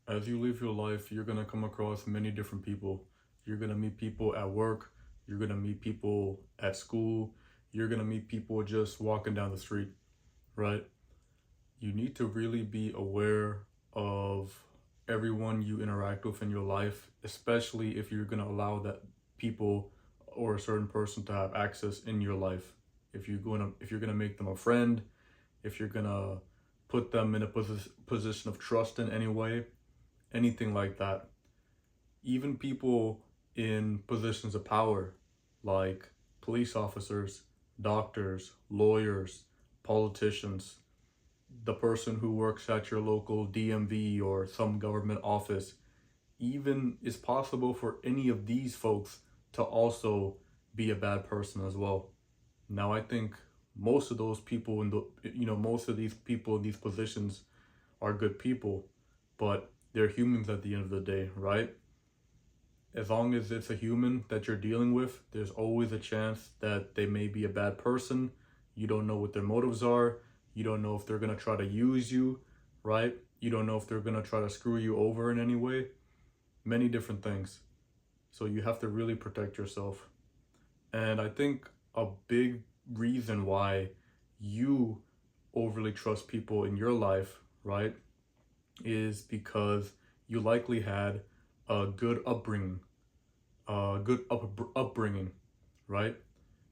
As you live your life, you're going to come across many different people. You're going to meet people at work. You're going to meet people at school. You're going to meet people just walking down the street, right? You need to really be aware of everyone you interact with in your life, especially if you're going to allow that people or a certain person to have access in your life. If you're going to make them a friend, if you're going to put them in a position of trust in any way, anything like that. Even people in positions of power, like police officers, doctors, lawyers, politicians, the person who works at your local DMV or some government office, even it's possible for any of these folks to also be a bad person as well. Now, I think most of those people most of these people in these positions are good people, but they're humans at the end of the day, right? As long as it's a human that you're dealing with, there's always a chance that they may be a bad person. You don't know what their motives are. You don't know if they're going to try to use you, right? You don't know if they're going to try to screw you over in any way. Many different things. So you have to really protect yourself. And I think a big reason why you overly trust people in your life, right, is because you likely had a good upbringing, upbringing, right?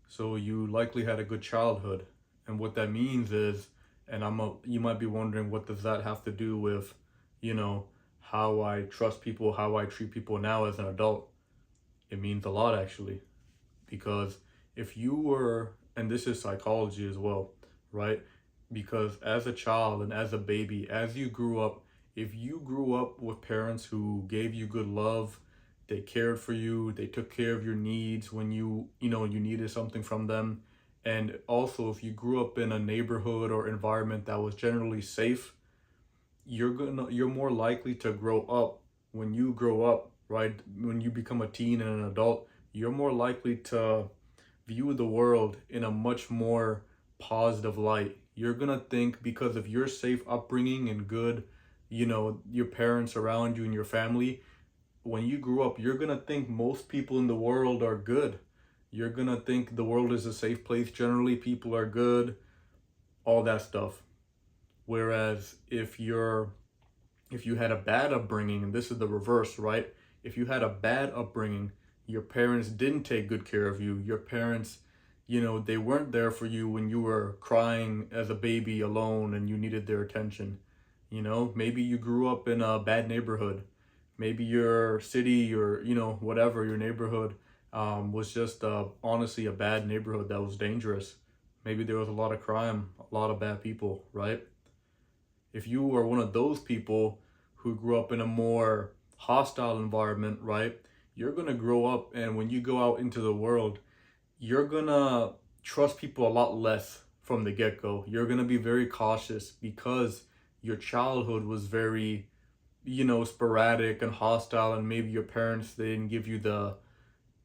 So you likely had a good childhood, and what that means is, you might be wondering, what does that have to do with, you know, how I trust people, how I treat people now as an adult? It means a lot actually, because if you were, and this is psychology as well, right? Because as a child and as a baby, as you grew up, if you grew up with parents who gave you good love, they cared for you, they took care of your needs when you needed something from them, and also if you grew up in a neighborhood or environment that was generally safe, you're more likely to grow up, when you grow up, right? When you become a teen and an adult, you're more likely to view the world in a much more positive light. You're gonna think, because of your safe upbringing and good, your parents around you and your family, when you grew up, you're gonna think most people in the world are good. You're gonna think the world is a safe place. Generally, people are good, all that stuff. Whereas if you had a bad upbringing, and this is the reverse, right? If you had a bad upbringing, your parents didn't take good care of you. Your parents, they weren't there for you when you were crying as a baby alone and you needed their attention. Maybe you grew up in a bad neighborhood. Maybe your city or, whatever, your neighborhood was just honestly a bad neighborhood that was dangerous. Maybe there was a lot of crime, a lot of bad people, right? If you are one of those people who grew up in a more hostile environment, right, you're going to grow up, and when you go out into the world, you're going to trust people a lot less from the get-go. You're going to be very cautious because your childhood was very, sporadic and hostile, and maybe your parents, they didn't give you the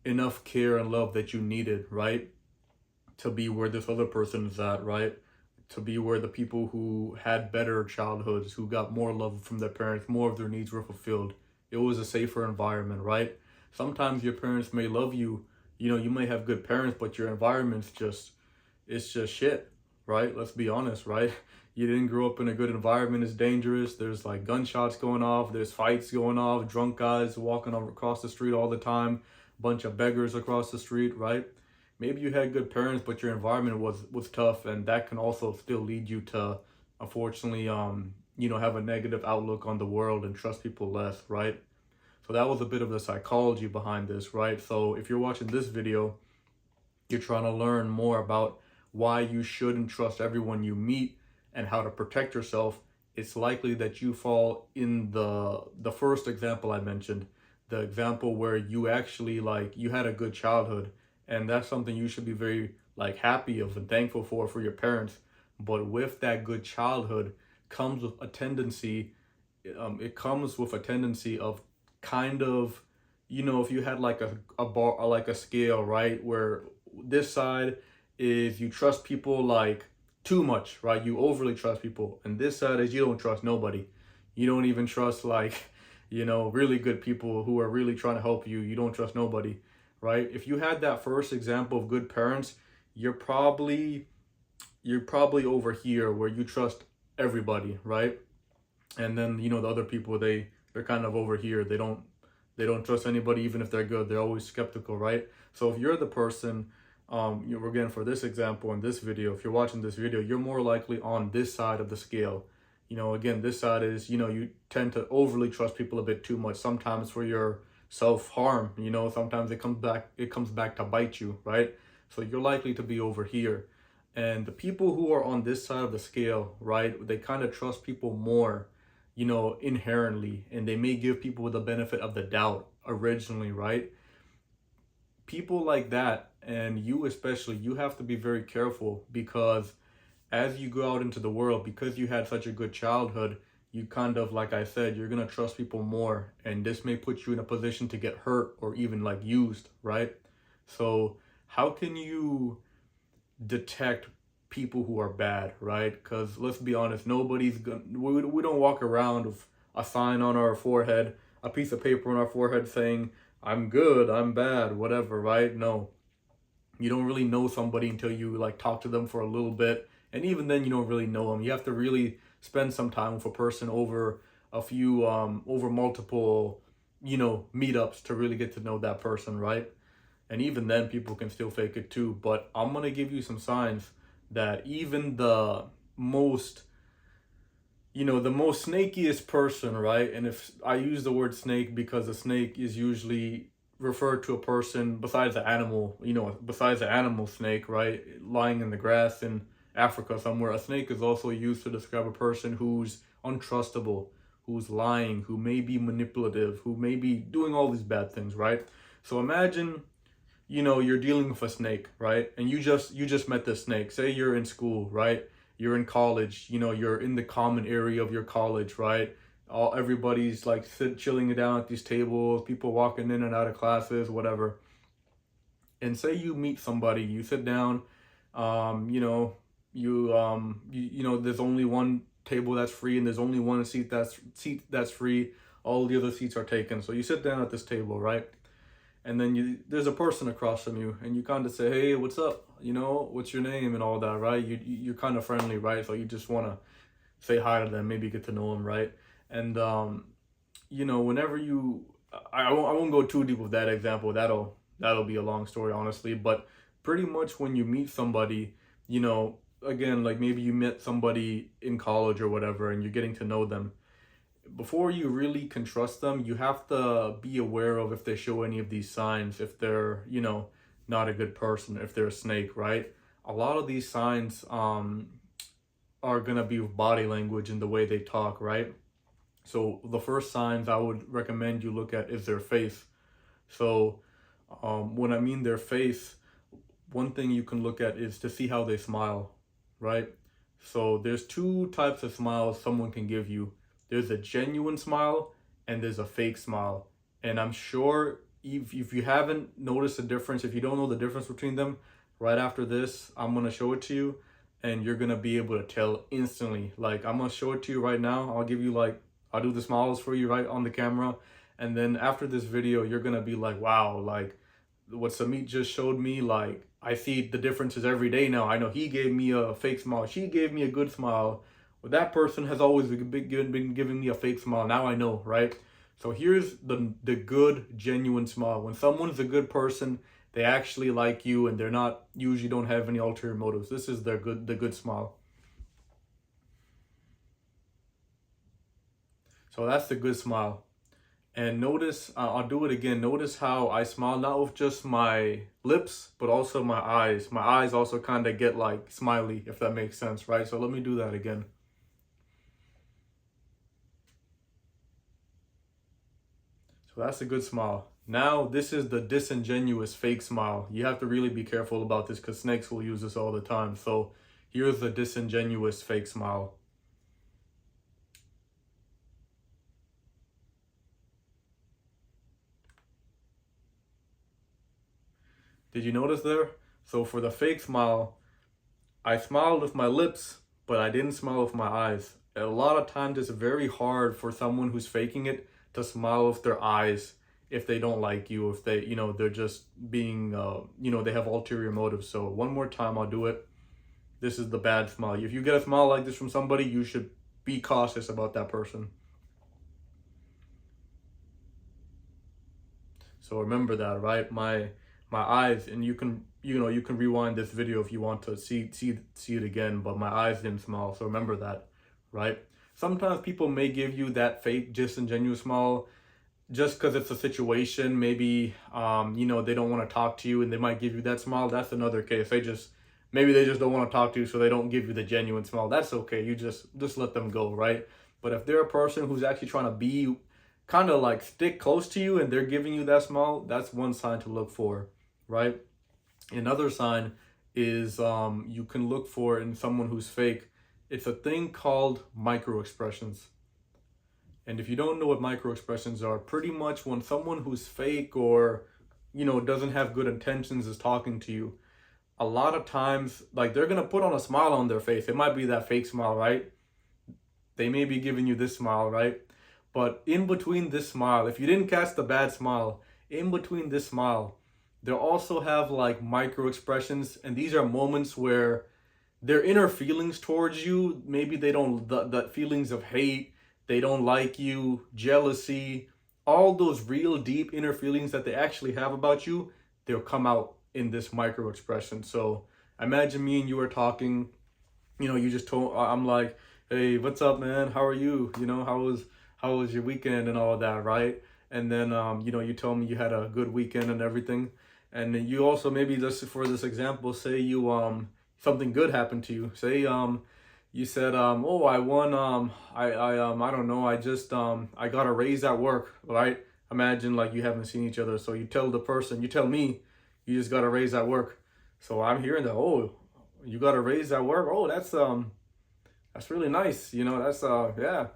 enough care and love that you needed, right, to be where this other person is at, right? To be where the people who had better childhoods, who got more love from their parents, more of their needs were fulfilled. It was a safer environment, right? Sometimes your parents may love you, you may have good parents, but your environment's just, it's just shit, right? Let's be honest, right? You didn't grow up in a good environment, it's dangerous. There's like gunshots going off, there's fights going off, drunk guys walking across the street all the time, bunch of beggars across the street, right? Maybe you had good parents, but your environment was tough, and that can also still lead you to, unfortunately, have a negative outlook on the world and trust people less, right? So that was a bit of the psychology behind this, right? So if you're watching this video, you're trying to learn more about why you shouldn't trust everyone you meet and how to protect yourself. It's likely that you fall in the first example I mentioned, the example where you actually, like, you had a good childhood, and that's something you should be very, like, happy of and thankful for your parents. But with that good childhood comes with a tendency, it comes with a tendency of, kind of, if you had like a bar or like a scale, right, where this side is you trust people like too much, right? You overly trust people, and this side is you don't trust nobody. You don't even trust, like, you know, really good people who are really trying to help you. You don't trust nobody, right? If you had that first example of good parents, you're probably over here where you trust everybody, right? And then, you know, the other people, they're kind of over here. They don't trust anybody, even if they're good. They're always skeptical, right? So if you're the person, again, for this example in this video, if you're watching this video, you're more likely on this side of the scale. You know, again, this side is, you know, you tend to overly trust people a bit too much, sometimes for your self-harm. You know, sometimes it comes back to bite you, right? So you're likely to be over here. And the people who are on this side of the scale, right, they kind of trust people more, you know, inherently, and they may give people the benefit of the doubt originally, right? People like that, and you especially, you have to be very careful, because as you go out into the world, because you had such a good childhood, you kind of, like I said, you're going to trust people more, and this may put you in a position to get hurt or even like used, right? So how can you detect people who are bad, right? Because let's be honest, nobody's gonna, we don't walk around with a sign on our forehead, a piece of paper on our forehead saying, I'm good, I'm bad, whatever, right? No, you don't really know somebody until you like talk to them for a little bit, and even then you don't really know them. You have to really spend some time with a person over a few over multiple, you know, meetups to really get to know that person, right? And even then people can still fake it too. But I'm gonna give you some signs that even the most, you know, the most snakiest person, right? And if I use the word snake because a snake is usually referred to a person besides the animal, you know, besides the animal snake, right? Lying in the grass in Africa somewhere. A snake is also used to describe a person who's untrustable, who's lying, who may be manipulative, who may be doing all these bad things, right? So imagine, you know, you're dealing with a snake, right? And you just met this snake. Say you're in school, right? You're in college, you know, you're in the common area of your college, right? Everybody's like chilling down at these tables, people walking in and out of classes, whatever. And say you meet somebody, you sit down, you know, you know, there's only one table that's free, and there's only one seat that's free. All the other seats are taken. So you sit down at this table, right? And then there's a person across from you, and you kind of say, hey, what's up, you know, what's your name and all that, right? You're kind of friendly, right? So you just want to say hi to them, maybe get to know them, right? And you know, whenever I won't go too deep with that example. That'll be a long story, honestly. But pretty much when you meet somebody, you know, again, like maybe you met somebody in college or whatever, and you're getting to know them, before you really can trust them, you have to be aware of if they show any of these signs, if they're, you know, not a good person, if they're a snake, right? A lot of these signs are gonna be with body language and the way they talk, right? So the first signs I would recommend you look at is their face. So when I mean their face, one thing you can look at is to see how they smile, right? So there's two types of smiles someone can give you. There's a genuine smile and there's a fake smile. And I'm sure if you haven't noticed the difference, if you don't know the difference between them, right after this, I'm going to show it to you, and you're going to be able to tell instantly. Like, I'm going to show it to you right now. I'll do the smiles for you right on the camera. And then after this video, you're going to be like, wow, like what Samit just showed me, like I see the differences every day now. I know he gave me a fake smile. She gave me a good smile. Well, that person has always been giving me a fake smile. Now I know, right? So here's the good, genuine smile. When someone's a good person, they actually like you, and they're not, usually don't have any ulterior motives. This is the good smile. So that's the good smile. And notice, I'll do it again. Notice how I smile, not with just my lips, but also my eyes. My eyes also kind of get like smiley, if that makes sense, right? So let me do that again. So that's a good smile. Now, this is the disingenuous fake smile. You have to really be careful about this because snakes will use this all the time. So here's the disingenuous fake smile. Did you notice there? So for the fake smile, I smiled with my lips, but I didn't smile with my eyes. A lot of times it's very hard for someone who's faking it to smile with their eyes if they don't like you, if they, they're just being, they have ulterior motives. So one more time, I'll do it. This is the bad smile. If you get a smile like this from somebody, you should be cautious about that person. So remember that, right? My eyes, and you can rewind this video if you want to see it again, but my eyes didn't smile. So remember that, right? Sometimes people may give you that fake disingenuous smile just because it's a situation. Maybe they don't want to talk to you and they might give you that smile. That's another case. Maybe they just don't want to talk to you, so they don't give you the genuine smile. That's okay. You just let them go, right? But if they're a person who's actually trying to be kind of like stick close to you and they're giving you that smile, that's one sign to look for, right? Another sign is you can look for in someone who's fake. It's a thing called micro expressions. And if you don't know what micro expressions are, pretty much when someone who's fake or doesn't have good intentions is talking to you, a lot of times, like, they're gonna put on a smile on their face. It might be that fake smile, right? They may be giving you this smile, right? But in between this smile, if you didn't catch the bad smile, in between this smile, they'll also have like micro expressions. And these are moments where their inner feelings towards you, maybe they don't, the feelings of hate, they don't like you, jealousy, all those real deep inner feelings that they actually have about you, they'll come out in this micro expression. So imagine me and you are talking, you just told, I'm like, hey, what's up, man? How are you? How was your weekend and all of that, right? And then, you told me you had a good weekend and everything. And then you also, maybe just for this example, say you, something good happened to you. Say, you said, oh, I won, I don't know, I got a raise at work, right? Imagine like you haven't seen each other. So you tell me, you just got a raise at work. So I'm hearing that, oh, you got a raise at work. Oh, that's really nice. Yeah.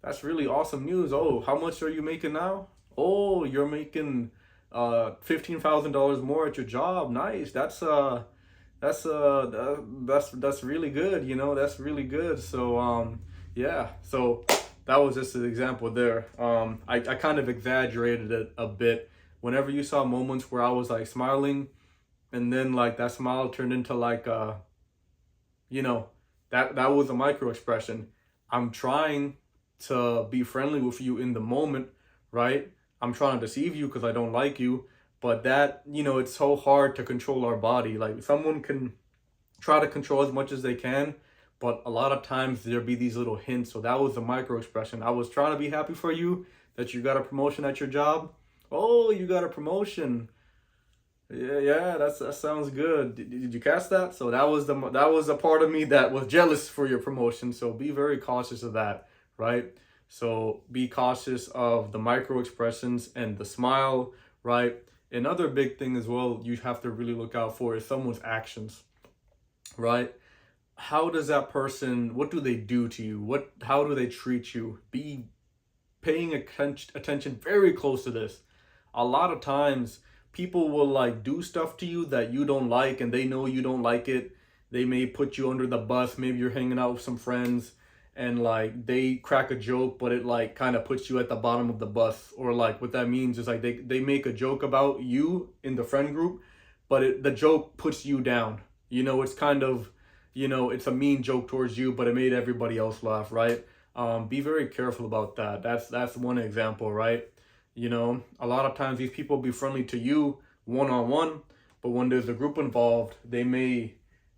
That's really awesome news. Oh, how much are you making now? Oh, you're making $15,000 more at your job. Nice. That's really good. That's really good. So yeah. So that was just an example there. I kind of exaggerated it a bit. Whenever you saw moments where I was like smiling, and then like that smile turned into like that was a micro expression. I'm trying to be friendly with you in the moment, right? I'm trying to deceive you because I don't like you. But that, it's so hard to control our body. Like, someone can try to control as much as they can, but a lot of times there'll be these little hints. So that was a micro expression. I was trying to be happy for you that you got a promotion at your job. Oh, you got a promotion. Yeah, that sounds good. Did you catch that? So that was a part of me that was jealous for your promotion. So be very cautious of that, right? So be cautious of the micro expressions and the smile, right? Another big thing as well you have to really look out for is someone's actions, right? How does that person, what do they do to you? How do they treat you? Be paying attention very close to this. A lot of times people will like do stuff to you that you don't like and they know you don't like it. They may put you under the bus. Maybe you're hanging out with some friends and like they crack a joke, but it like kind of puts you at the bottom of the bus. Or like what that means is like they make a joke about you in the friend group, but the joke puts you down. It's kind of, it's a mean joke towards you, but it made everybody else laugh, right? Be very careful about that. That's one example, right? A lot of times these people be friendly to you one-on-one, but when there's a group involved, they may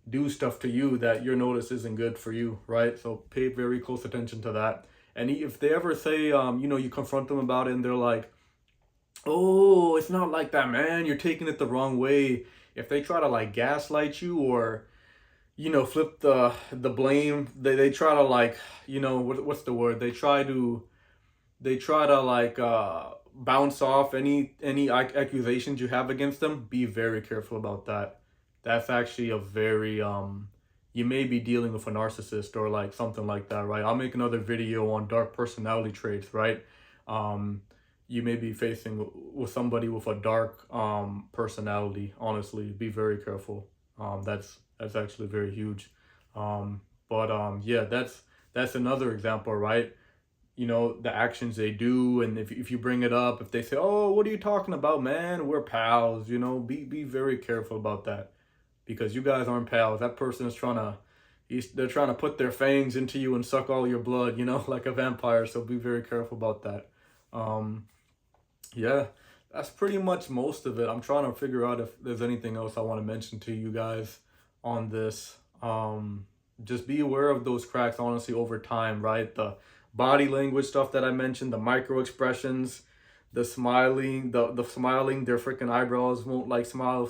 do stuff to you that your notice isn't good for you, right? So pay very close attention to that. And if they ever say, you confront them about it and they're like, oh, it's not like that, man, you're taking it the wrong way. If they try to like gaslight you or, flip the blame, they try to like, what's the word? They try to like bounce off any accusations you have against them. Be very careful about that. That's actually a very you may be dealing with a narcissist or like something like that, right? I'll make another video on dark personality traits, right? You may be facing with somebody with a dark personality. Honestly, be very careful. That's actually very huge. Yeah, that's another example, right? you know, the actions they do. And if you bring it up, if they say, oh, what are you talking about, man? We're pals, you know, be very careful about that, because you guys aren't pals. That person is they're trying to put their fangs into you and suck all your blood, you know, like a vampire. So be very careful about that. Yeah, that's pretty much most of it. I'm trying to figure out if there's anything else I want to mention to you guys on this. Just be aware of those cracks, honestly, over time, right? The body language stuff that I mentioned, the micro expressions, the smiling, the smiling, their freaking eyebrows won't like smile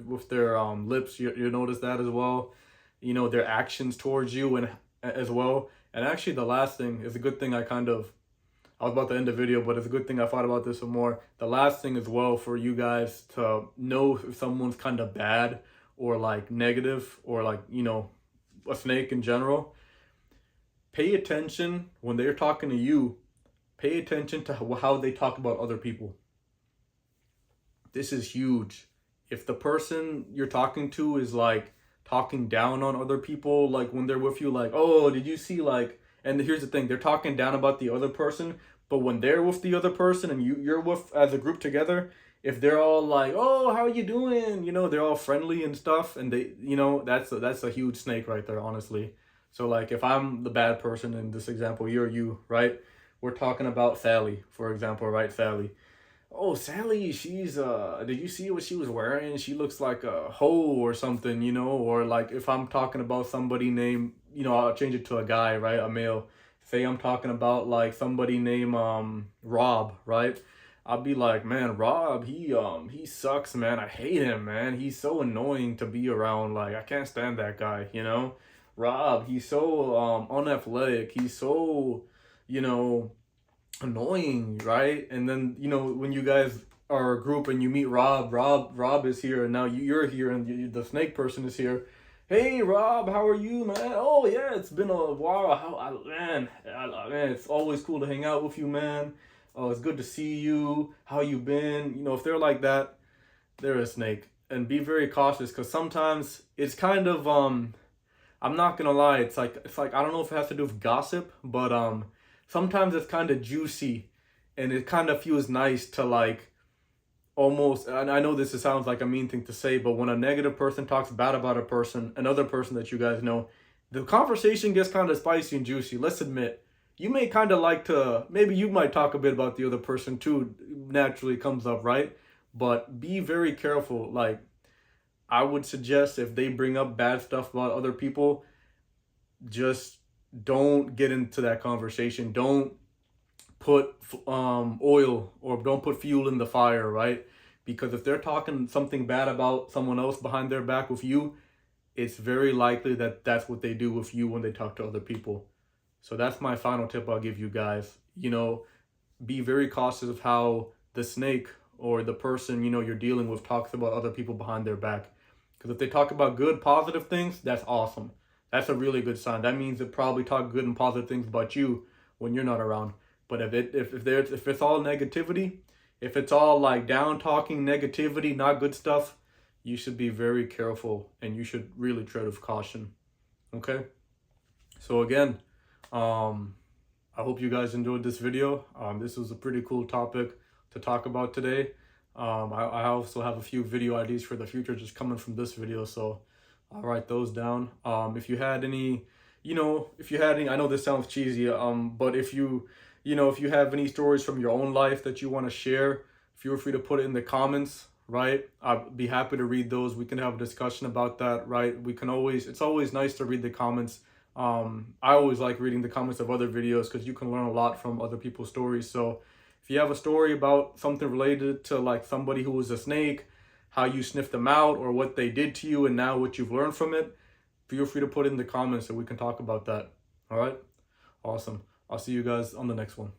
with their lips. You notice that as well. You know, their actions towards you and as well. And actually, the last thing is a good thing. I was about to end the video, but it's a good thing I thought about this some more. The last thing as well, for you guys to know if someone's kind of bad or like negative, or like, you know, a snake in general. Pay attention when they're talking to you. Pay attention to how they talk about other people. This is huge. If the person you're talking to is like talking down on other people, like when they're with you, like, oh, did you see, like, and here's the thing, they're talking down about the other person, but when they're with the other person and you're with as a group together, if they're all like, oh, how are you doing? You know, they're all friendly and stuff, and they, you know, that's a huge snake right there, honestly. So like, if I'm the bad person in this example, you're you, right? We're talking about Sally, for example, right? Sally. Oh, Sally, she's did you see what she was wearing? She looks like a hoe or something, you know? Or like, if I'm talking about somebody named, you know, I'll change it to a guy, right? A male. Say I'm talking about like somebody named Rob, right? I'll be like, man, Rob, he sucks, man. I hate him, man. He's so annoying to be around. Like, I can't stand that guy, you know? Rob, he's so unathletic. He's so, you know, annoying, right? And then, you know, when you guys are a group and you meet Rob is here, and now you're here, and the snake person is here. Hey, Rob, how are you, man? Oh yeah, it's been a while. Man, it's always cool to hang out with you, man. Oh, it's good to see you. How you been? You know, if they're like that, they're a snake. And be very cautious, because sometimes it's kind of I'm not gonna lie, it's like I don't know if it has to do with gossip, but sometimes it's kind of juicy, and it kind of feels nice to like almost, and I know sounds like a mean thing to say, but when a negative person talks bad about a person, another person that you guys know, the conversation gets kind of spicy and juicy. Let's admit, you may kind of like to, maybe you might talk a bit about the other person too, naturally comes up, right? But be very careful. Like, I would suggest, if they bring up bad stuff about other people, just don't get into that conversation. Don't put oil, or don't put fuel in the fire, right? Because if they're talking something bad about someone else behind their back with you, it's very likely that that's what they do with you when they talk to other people. So that's my final tip I'll give you guys. You know, be very cautious of how the snake or the person, you know, you're dealing with talks about other people behind their back. Because if they talk about good, positive things, that's awesome. That's a really good sign. That means they probably talk good and positive things about you when you're not around. But if it's all negativity, if it's all like down talking, negativity, not good stuff, you should be very careful, and you should really tread with caution. Okay? So again, I hope you guys enjoyed this video. This was a pretty cool topic to talk about today. I also have a few video ideas for the future just coming from this video, so I'll write those down. If you had any, I know this sounds cheesy, but if you have any stories from your own life that you want to share, feel free to put it in the comments, right? I'd be happy to read those. We can have a discussion about that, right? It's always nice to read the comments. I always like reading the comments of other videos, because you can learn a lot from other people's stories. So if you have a story about something related to like somebody who was a snake, how you sniffed them out, or what they did to you and now what you've learned from it, feel free to put it in the comments so we can talk about that. All right? Awesome. I'll see you guys on the next one.